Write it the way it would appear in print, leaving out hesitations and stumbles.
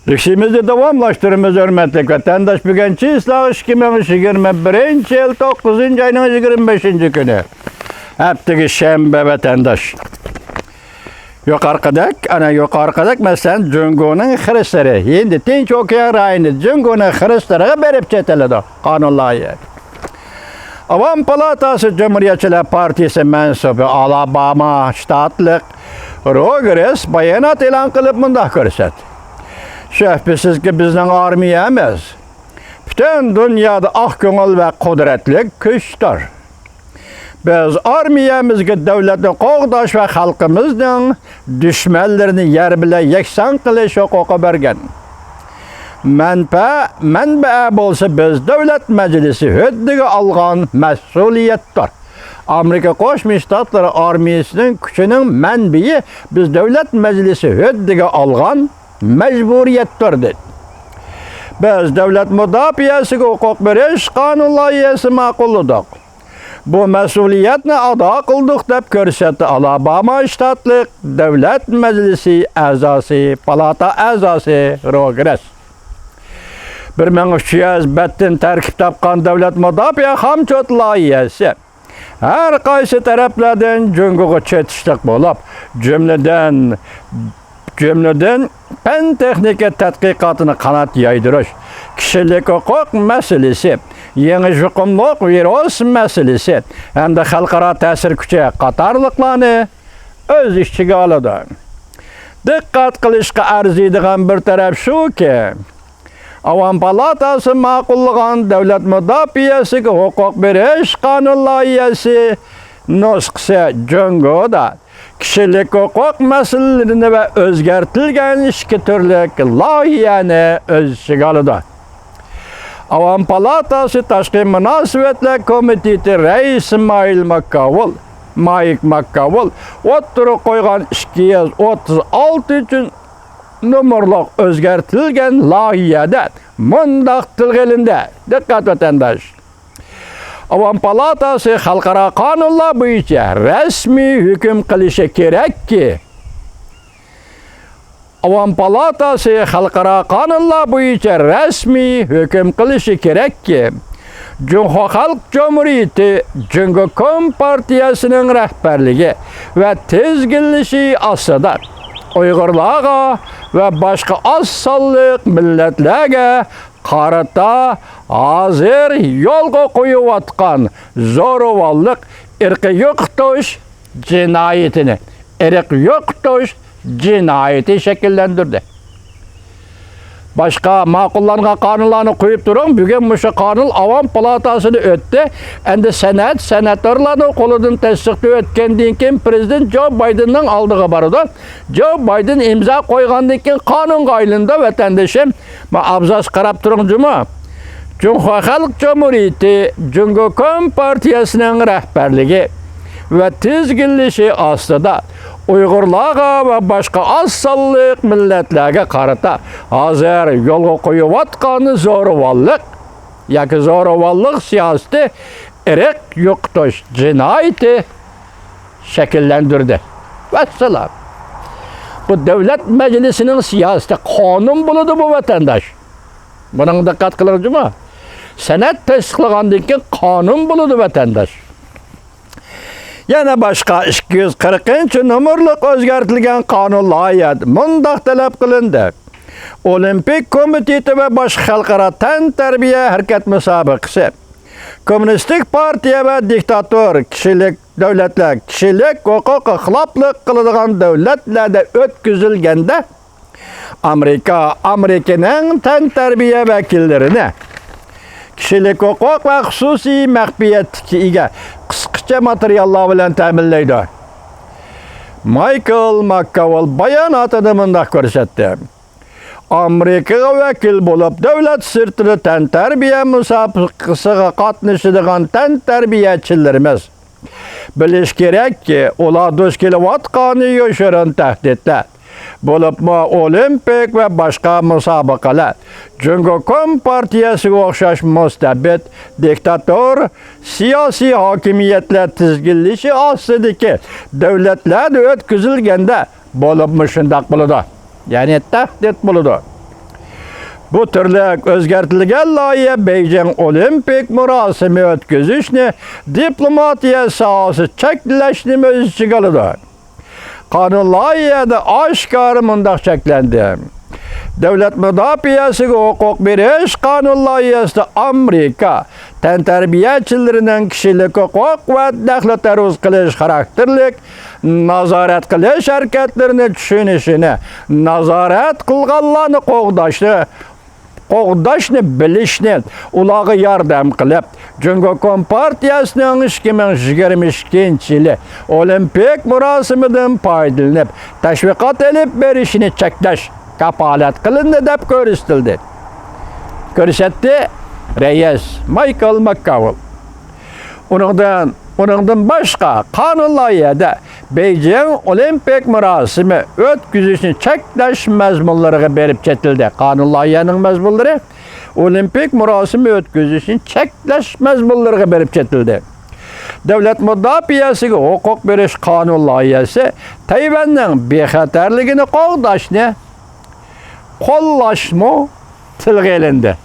İşimizi davamlaştırımız hürmetli vatandaş bugünkü ıslah 2021 yıl 9. ayının 25. günü. Hepteki şembe vatandaş. Yukarıdaak mesela Cungo'nun Hristiyanı. Şimdi Tinç Okyan rayını Cungo'nun Hristiyanı'na berip çeteledi kanunlayı. Avam Palatası Cumhuriyetçiler Partisi mensubu Alabama ştatlık Rogers bayanat ilan kılıp bunda görset. Şüphesiz ki bizden armiyemiz bütün dünyada akgönül ve kudretli güçtür. Biz armiyemizge devletin qoğdaş ve halkımızın düşmanlarını yer bile yeksan kılış hukuku bergen. Menbe bolsa biz devlet meclisi hüddüge algan mesuliyettir. Amerika Koşmuş Ştatları armiyasının gücünün menbiyi biz devlet meclisi hüddüge algan mecburiyettir dedi. Biz devlet müdafiyesi hukuk veriş kanun layihesi makulladık. Bu mesuliyetini ada kıldık dep görsetti Alabama ştatlık devlet meclisi azası, palata azası Rogers. 1300 terkip tapkan devlet müdafiye hamçot layihesi. Her kaysi taraflardan cunguğa çetişlik bulup cümleden pen texnika tədqiqatını kanat yaydırış, kişilik hukuk meselesi, yeni jukumluk virus meselesi, hem de halkara tesir küçe qatarlıqlarını öz işçiga alıdı. Dikkat kılışqa arziydiğen bir taraf şu ki, Avam Palatası makulluğun devlet müdafiyesi hukuk veriş kanun layihesi nüskse Cungo'da kişilik hukuk meselelerini ve özgertilgen iki türlük layiheni öz işgalıdır. Avam Palatası Taşkı Münasebetler Komiteti Reis Maik Makkavul otturu koygan 236 numurluk özgertilgen layihede mundaq tilgelinde dikkat vatandaş. Avam Palatası halkara kanunlar boyunca resmi hüküm kılışı gerek ki Avam Palatası halkara kanunlar boyunca resmi hüküm kılışı gerek ki Halk Cumhuriyeti Cungo Partiyasının rehberliği ve tezgillişi asıda Uygurlarga ve başka azsallık milletlerge qarata hazır yolga koyuvatkan zoruvallık irqi yoqtuş cinayetini şekillendirdi. Başka makullangan kanunlarını koyup durun, bugün muşa kanun Avam Palatasını öttü. Endi senatörlarını koludun tesliqti ötkendiğin kim Prezident Joe Biden'ın aldığı barıdır. Joe Biden imza koygandan keyin kanun gaylında vatandaşım abzas qarab turun cuma. Cungo Halk Cumhuriyeti Cungo Partiyasının rehberliği ve tizgillişi aslında Uygurlarga ve başka azsallık milletlerge qarata hazır yolga koyuvatkanı zoruvallık yoki zoruvallık siyaseti irq yoqtuş cinayeti şekillendirdi. Vesselam. Bu devlet meclisinin siyaseti kanun buludu bu vatandaş. Bunun dikkat kılır cuma. Senet tesliqlagandan keyin kanun buludu vatandaş. Yana başka 240 numurluk özgertilgen kanun layihesi mundaq talep kılındı. Olimpik Komiteti ve başka halkara tan terbiye hareket müsabakası. Komünistik Partiya ve diktatör kişilik devletler, kişilik hukuk ıhlaplık kılıdığan devletlerde ötküzülgende Amerika'nın tan terbiye vekillerine kişilik hukuk ve hususi mahfiyet ega qısqacha materiallar bilan ta'minlaydi. Michael McConnell bayonotida mundaq ko'rsatdi. Amerikaga vakil bo'lib davlat sirtini tan tarbiya musobaqasiga qatnashadigan tan tarbiyachilarimiz bilish kerakki, ular duch kelayotgan yoshirin tahdidlar bo'libmi olimpik ve başka musobaqalar Cungo Partiyasiga o'xshash mustabid diktatör siyosiy hokimiyatlar tizginlishi ostidagi davlatlar o'tkazilganda bo'libmi shundaq bo'ladi. Yani tahdid bo'ladi. Bu türlük özgertilgen layığa Beijing olimpik murasimi ötküzüşni diplomatiya sahası çekleşni öz çıgalıdı. Kanun layıqada aşkarı mundaq çeklendi. Devlet müdafiyasıga hukuk beriş kanun layıqasida Amerika tenterbiyəçilərinin kişilik hukuk ve daxili teröz qilish karakterlik nazaret qilish hareketlerini düşünüşünü, nazaret qılğanlarını qoğdaşını bilişni, ulağı yardım qilib, Cumhuriyet Kompartiyasının 2022 olimpik murasimidan faydalanıp, teşviqat edip berişini çekleş, kapalet kılındı dep görüstildi. Görüşetti reis Michael McConnell. Onundan başka kanun layıqada Beijing olimpik murasimi ötküzüşünü çekleş mezmunlarına berip çetildi. Kanun layıqanın mezmunları olimpik murasimi ötküzüşünü çekleş mezmunlarına berip çetildi. Devlet müdafiyasıga hukuk beriş kanun layıqası Tayvan'ın bexatarligini qoğdaşni, qollaşma tilga elindi.